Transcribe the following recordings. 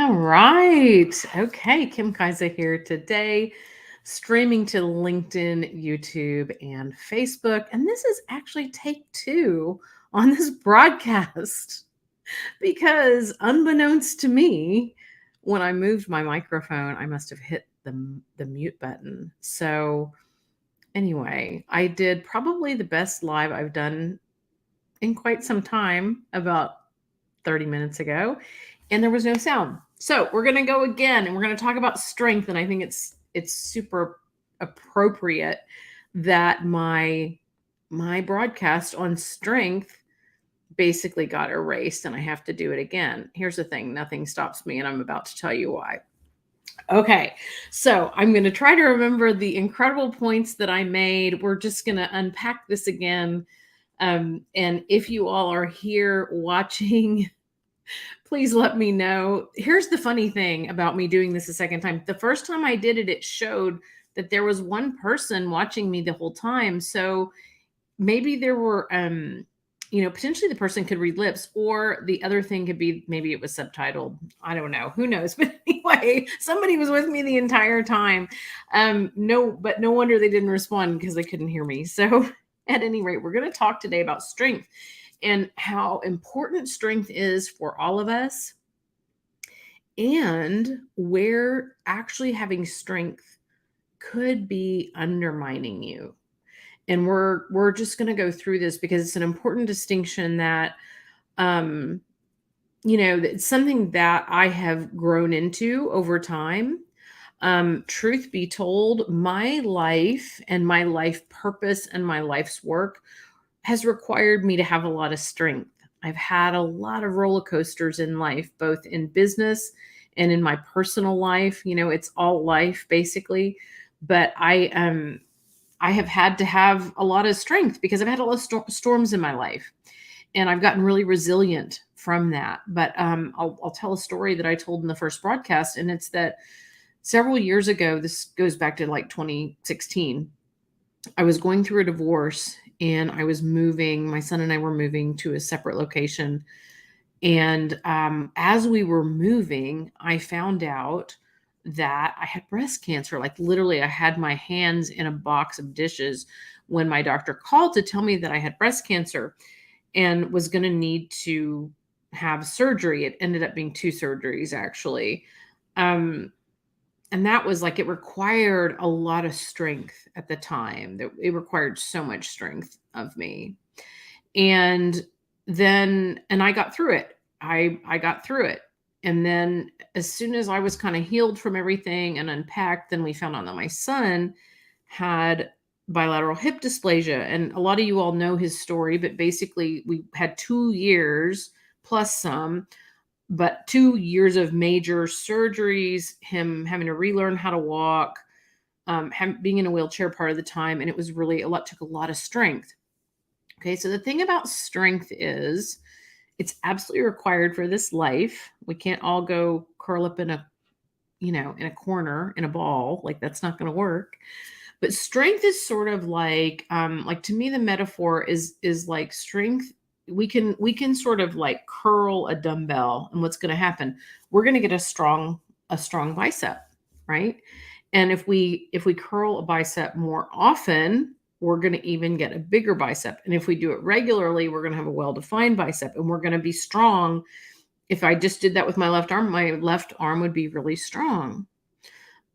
All right. Okay. Kim Kaiser here today, streaming to LinkedIn, YouTube, and Facebook. And this is actually take two on this broadcast because, unbeknownst to me, when I moved my microphone, I must have hit the mute button. So, anyway, I did probably the best live I've done in quite some time, about 30 minutes ago, and there was no sound. So we're going to go again, and we're going to talk about strength. And I think it's super appropriate that my broadcast on strength basically got erased, and I have to do it again. Here's the thing: nothing stops me, and I'm about to tell you why. Okay, so I'm going to try to remember the incredible points that I made. We're just going to unpack this again. And if you all are here watching, please let me know. Here's the funny thing about me doing this a second time. The first time I did it, it showed that there was one person watching me the whole time. So maybe there were, potentially the person could read lips, or the other thing could be maybe it was subtitled. I don't know. Who knows? But anyway, somebody was with me the entire time. But no wonder they didn't respond because they couldn't hear me. So at any rate, we're going to talk today about strength and how important strength is for all of us, and where actually having strength could be undermining you. And we're just going to go through this because it's an important distinction that um it's something that I have grown into over time. Truth be told, my life and my life purpose and my life's work has required me to have a lot of strength. I've had a lot of roller coasters in life, both in business and in my personal life. It's all life basically. But I have had to have a lot of strength because I've had a lot of storms in my life, and I've gotten really resilient from that. But I'll tell a story that I told in the first broadcast, and it's that several years ago, this goes back to like 2016, I was going through a divorce, and I was moving. My son and I were moving to a separate location. And as we were moving, I found out that I had breast cancer. Like literally, I had my hands in a box of dishes when my doctor called to tell me that I had breast cancer and was going to need to have surgery. It ended up being two surgeries, actually. Um, and that was like, it required a lot of strength at the time. That it required so much strength of me. And and I got through it. I got through it. And then as soon as I was kind of healed from everything and unpacked, then we found out that my son had bilateral hip dysplasia. And a lot of you all know his story, but basically we had 2 years plus some, but 2 years of major surgeries, him having to relearn how to walk, being in a wheelchair part of the time. And it was really took a lot of strength. Okay, so the thing about strength is it's absolutely required for this life. We can't all go curl up in a corner in a ball. Like that's not going to work. But strength is sort of like to me the metaphor is like strength. We can sort of like curl a dumbbell, and what's going to happen? We're going to get a strong bicep, right? And if we curl a bicep more often, we're going to even get a bigger bicep. And if we do it regularly, we're going to have a well-defined bicep, and we're going to be strong. If I just did that with my left arm would be really strong.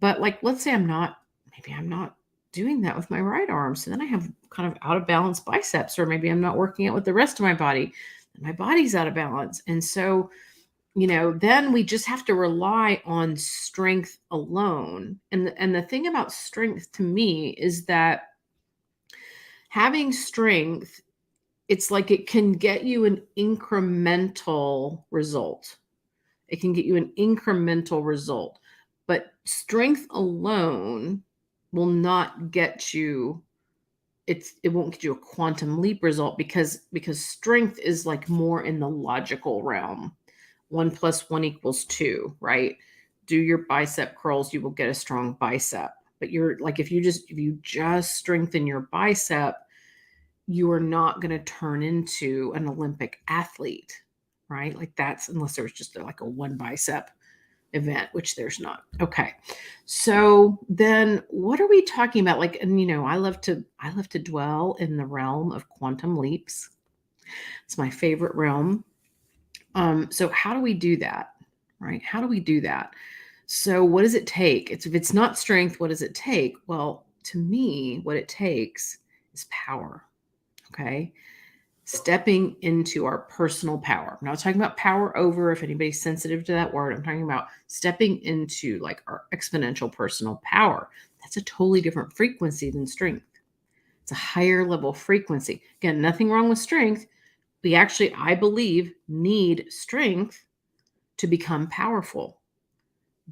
But like, let's say maybe I'm not doing that with my right arm. So then I have kind of out of balance biceps, or maybe I'm not working out with the rest of my body. My body's out of balance. And so, then we just have to rely on strength alone. And the thing about strength to me is that having strength, it's like it can get you an incremental result. It can get you an incremental result, but strength alone will not get you it won't get you a quantum leap result because strength is like more in the logical realm. 1 + 1 = 2, right? Do your bicep curls, you will get a strong bicep. But you're like, if you just strengthen your bicep, you are not going to turn into an Olympic athlete, right? Like that's unless there was just like a one bicep event, which there's not. Okay. So then what are we talking about? Like, and I love to dwell in the realm of quantum leaps. It's my favorite realm. So how do we do that? Right? How do we do that? So what does it take? If it's not strength, what does it take? Well, to me, what it takes is power. Okay. Stepping into our personal power. I'm not talking about power over, if anybody's sensitive to that word. I'm talking about stepping into like our exponential personal power. That's a totally different frequency than strength. It's a higher level frequency. Again, nothing wrong with strength. We actually, I believe, need strength to become powerful.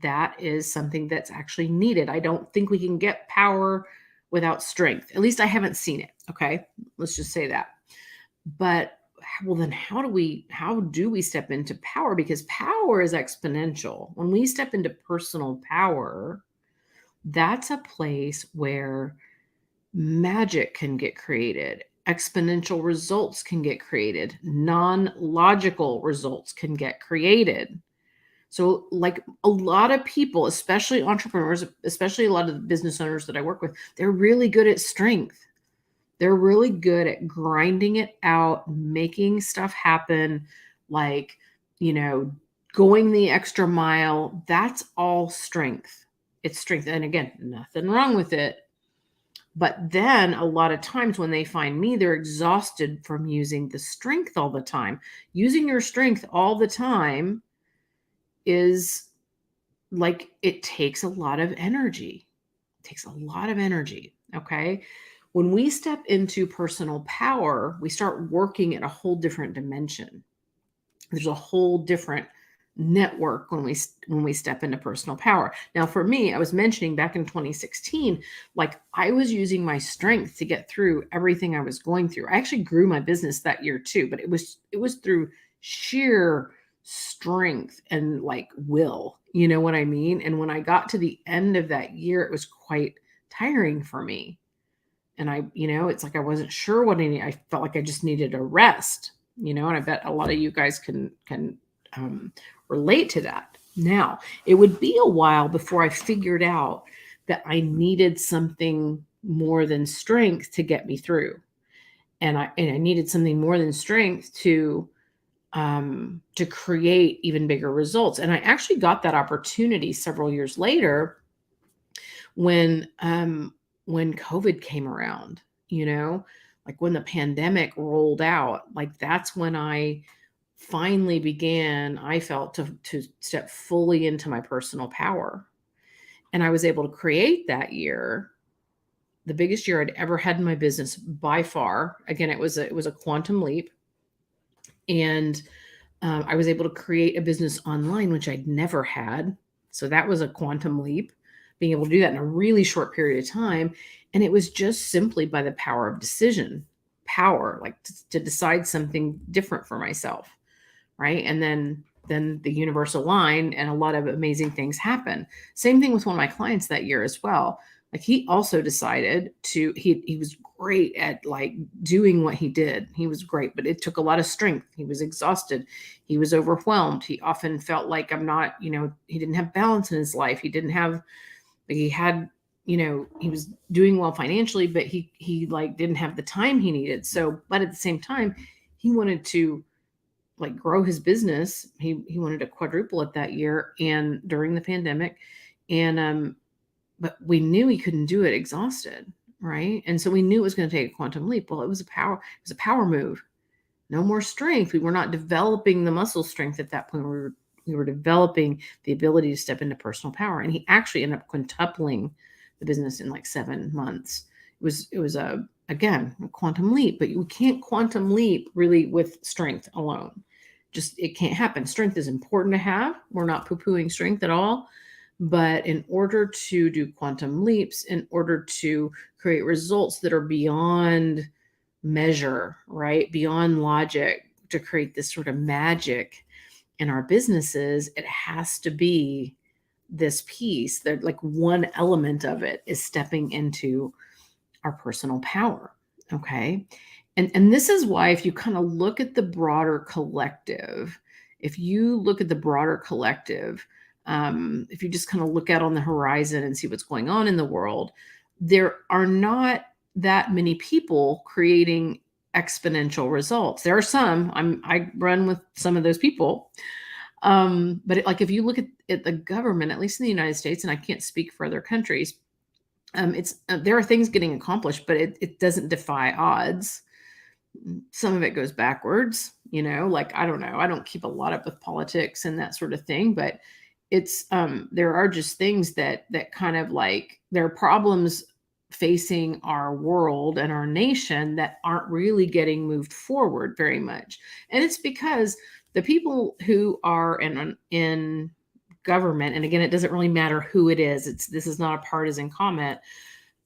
That is something that's actually needed. I don't think we can get power without strength. At least I haven't seen it. Okay. Let's just say that. But well, then how do we step into power? Because power is exponential. When we step into personal power, that's a place where magic can get created, exponential results can get created, non-logical results can get created. So, like a lot of people, especially entrepreneurs, especially a lot of the business owners that I work with, they're really good at strength. They're really good at grinding it out, making stuff happen, like, you know, going the extra mile. That's all strength. It's strength. And again, nothing wrong with it. But then a lot of times when they find me, they're exhausted from using the strength all the time. Using your strength all the time is like it takes a lot of energy. It takes a lot of energy. Okay. When we step into personal power, we start working at a whole different dimension. There's a whole different network when we step into personal power. Now, for me, I was mentioning back in 2016, like I was using my strength to get through everything I was going through. I actually grew my business that year too, but it was through sheer strength and like will. You know what I mean? And when I got to the end of that year, it was quite tiring for me. And it's like I wasn't sure what I need. I felt like I just needed a rest, and I bet a lot of you guys can um, relate to that. Now, it would be a while before I figured out that I needed something more than strength to get me through, and I needed something more than strength to create even bigger results. And I actually got that opportunity several years later when when COVID came around, like when the pandemic rolled out, like that's when I finally began, I felt to step fully into my personal power. And I was able to create that year, the biggest year I'd ever had in my business by far. Again, it was a quantum leap. And I was able to create a business online, which I'd never had. So that was a quantum leap, being able to do that in a really short period of time. And it was just simply by the power of decision, power, like to decide something different for myself. Right. And then the universe aligned and a lot of amazing things happen. Same thing with one of my clients that year as well. Like he also decided he was great at like doing what he did. He was great, but it took a lot of strength. He was exhausted. He was overwhelmed. He often felt like he didn't have balance in his life. He had, he was doing well financially, but he like didn't have the time he needed. So, but at the same time, he wanted to like grow his business. He wanted to quadruple it that year and during the pandemic. And but we knew he couldn't do it exhausted, right? And so we knew it was going to take a quantum leap. Well, it was a power move. No more strength. We were not developing the muscle strength at that point. We were developing the ability to step into personal power. And he actually ended up quintupling the business in like 7 months. It was again a quantum leap, but you can't quantum leap really with strength alone. Just it can't happen. Strength is important to have. We're not poo-pooing strength at all. But in order to do quantum leaps, in order to create results that are beyond measure, right? Beyond logic, to create this sort of magic in our businesses, it has to be this piece that like one element of it is stepping into our personal power. Okay. And this is why if you kind of look at the broader collective, if you look at the broader collective, if you just kind of look out on the horizon and see what's going on in the world, there are not that many people creating exponential results. There are some. I run with some of those people. But like if you look at the government, at least in the United States, and I can't speak for other countries, it's there are things getting accomplished, but it doesn't defy odds. Some of it goes backwards, like I don't know. I don't keep a lot up with politics and that sort of thing, but it's there are just things that kind of like there are problems facing our world and our nation that aren't really getting moved forward very much. And it's because the people who are in government, and again, it doesn't really matter who it is. This is not a partisan comment.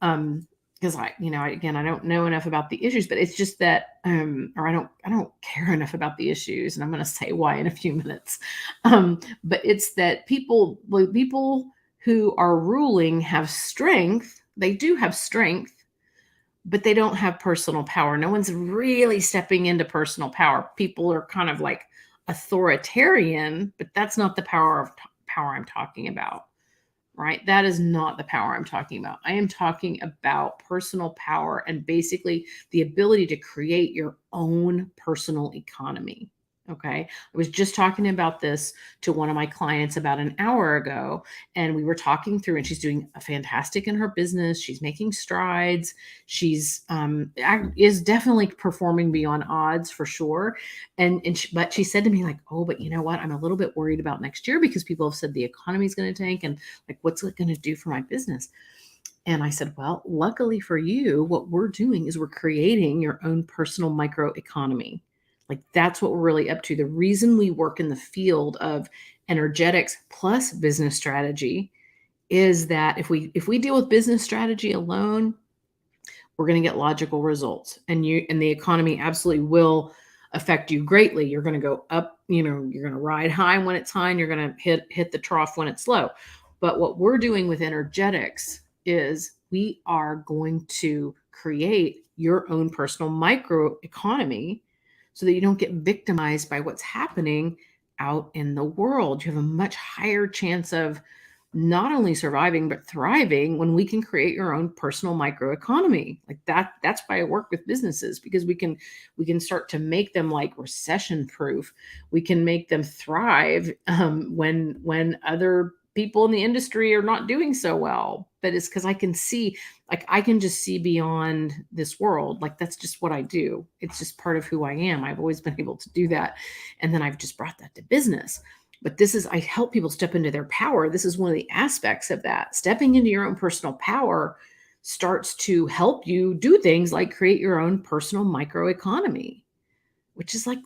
Because again, I don't know enough about the issues, but it's just that, or I don't care enough about the issues, and I'm going to say why in a few minutes. But it's that people who are ruling have strength. They do have strength, but they don't have personal power. No one's really stepping into personal power. People are kind of like authoritarian, but that's not the power I'm talking about. Right? That is not the power I'm talking about. I am talking about personal power and basically the ability to create your own personal economy. Okay. I was just talking about this to one of my clients about an hour ago, and we were talking through, and she's doing a fantastic in her business. She's making strides. She's is definitely performing beyond odds for sure. But she said to me like, "Oh, but you know what? I'm a little bit worried about next year because people have said the economy is going to tank, and like, what's it going to do for my business?" And I said, well, luckily for you, what we're doing is we're creating your own personal microeconomy. Like that's what we're really up to. The reason we work in the field of energetics plus business strategy is that if we deal with business strategy alone, we're going to get logical results, and the economy absolutely will affect you greatly. You're going to go up, you're going to ride high when it's high, and you're going to hit the trough when it's low. But what we're doing with energetics is we are going to create your own personal microeconomy so that you don't get victimized by what's happening out in the world. You have a much higher chance of not only surviving but thriving when we can create your own personal microeconomy. Like that's why I work with businesses, because we can start to make them like recession proof. We can make them thrive when other people in the industry are not doing so well. But it's because I can see, like I can just see beyond this world. Like that's just what I do. It's just part of who I am. I've always been able to do that, and then I've just brought that to business. But I help people step into their power. This is one of the aspects of that. Stepping into your own personal power starts to help you do things like create your own personal microeconomy, which is like,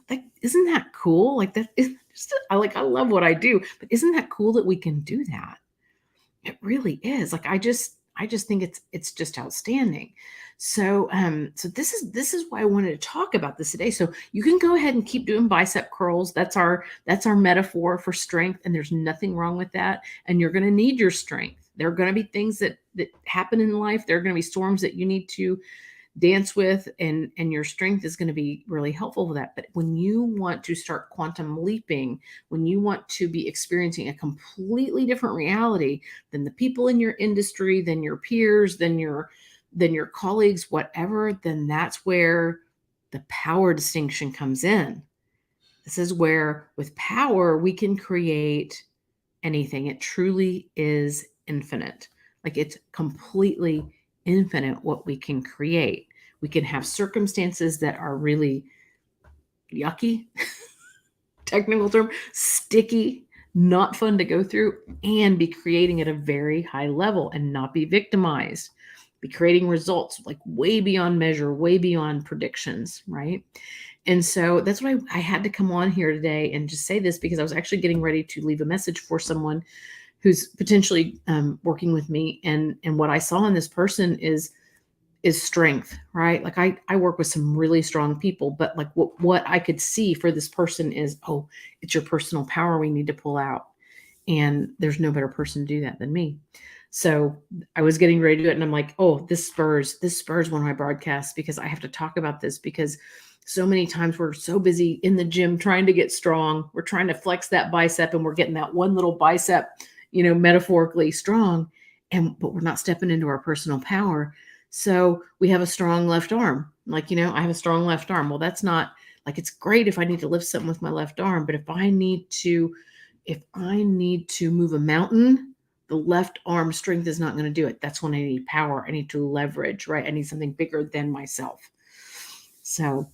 isn't that cool? Like that is just, I love what I do, but isn't that cool that we can do that? It really is. Like I just think it's just outstanding. So so this is why I wanted to talk about this today. So you can go ahead and keep doing bicep curls. That's our metaphor for strength, and there's nothing wrong with that. And you're going to need your strength. There are going to be things that happen in life. There are going to be storms that you need to dance with, and your strength is going to be really helpful for that. But when you want to start quantum leaping, when you want to be experiencing a completely different reality than the people in your industry, than your peers, than your colleagues, whatever, then that's where the power distinction comes in. This is where with power we can create anything. It truly is infinite. Like it's completely infinite what we can create. We can have circumstances that are really yucky, technical term, sticky, not fun to go through, and be creating at a very high level and not be victimized. Be creating results like way beyond measure, way beyond predictions, right? And so that's why I had to come on here today and just say this, because I was actually getting ready to leave a message for someone who's potentially working with me. And what I saw in this person is strength, right? Like I work with some really strong people, but like what I could see for this person is, oh, it's your personal power we need to pull out. And there's no better person to do that than me. So I was getting ready to do it, and I'm like, oh, this spurs one of my broadcasts, because I have to talk about this, because So many times we're so busy in the gym trying to get strong. We're trying to flex that bicep and we're getting that one little bicep, metaphorically strong. But we're not stepping into our personal power. So we have a strong left arm. Like, I have a strong left arm. Well, that's not like, it's great if I need to lift something with my left arm, but if I need to move a mountain, the left arm strength is not going to do it. That's when I need power. I need to leverage, right? I need something bigger than myself. So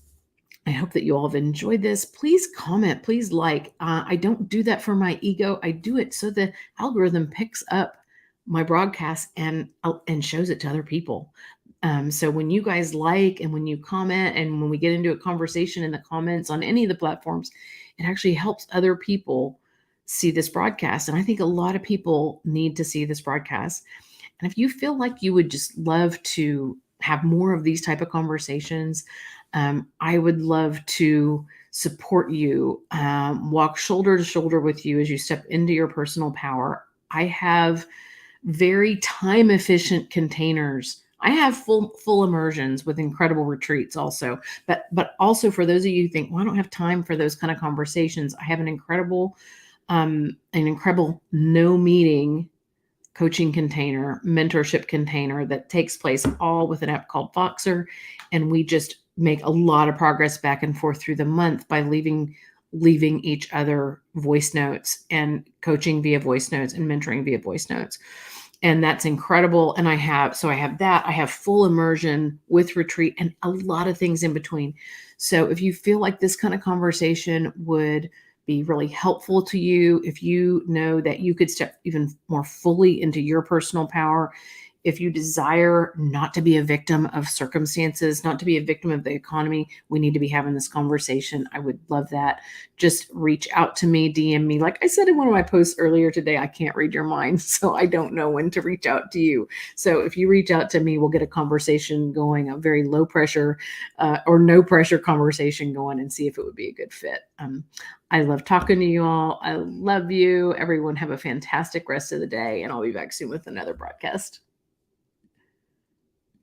I hope that you all have enjoyed this. Please comment, please like. I don't do that for my ego. I do it so the algorithm picks up my broadcast and shows it to other people. So when you guys like and when you comment and when we get into a conversation in the comments on any of the platforms, it actually helps other people see this broadcast. And I think a lot of people need to see this broadcast. And if you feel like you would just love to have more of these type of conversations, I would love to support you, walk shoulder to shoulder with you as you step into your personal power. I have very time efficient containers. I have full immersions with incredible retreats also. But also for those of you who think, well, I don't have time for those kind of conversations, I have an incredible no meeting coaching container, mentorship container that takes place all with an app called Voxer. And we just make a lot of progress back and forth through the month by leaving each other voice notes and coaching via voice notes and mentoring via voice notes. And that's incredible. And I have that. I have full immersion with retreat and a lot of things in between. So if you feel like this kind of conversation would be really helpful to you, if you know that you could step even more fully into your personal power, if you desire not to be a victim of circumstances, not to be a victim of the economy, we need to be having this conversation. I would love that. Just reach out to me, DM me. Like I said in one of my posts earlier today, I can't read your mind, so I don't know when to reach out to you. So if you reach out to me, we'll get a conversation going, a very low pressure or no pressure conversation going, and see if it would be a good fit. I love talking to you all. I love you. Everyone have a fantastic rest of the day, and I'll be back soon with another broadcast.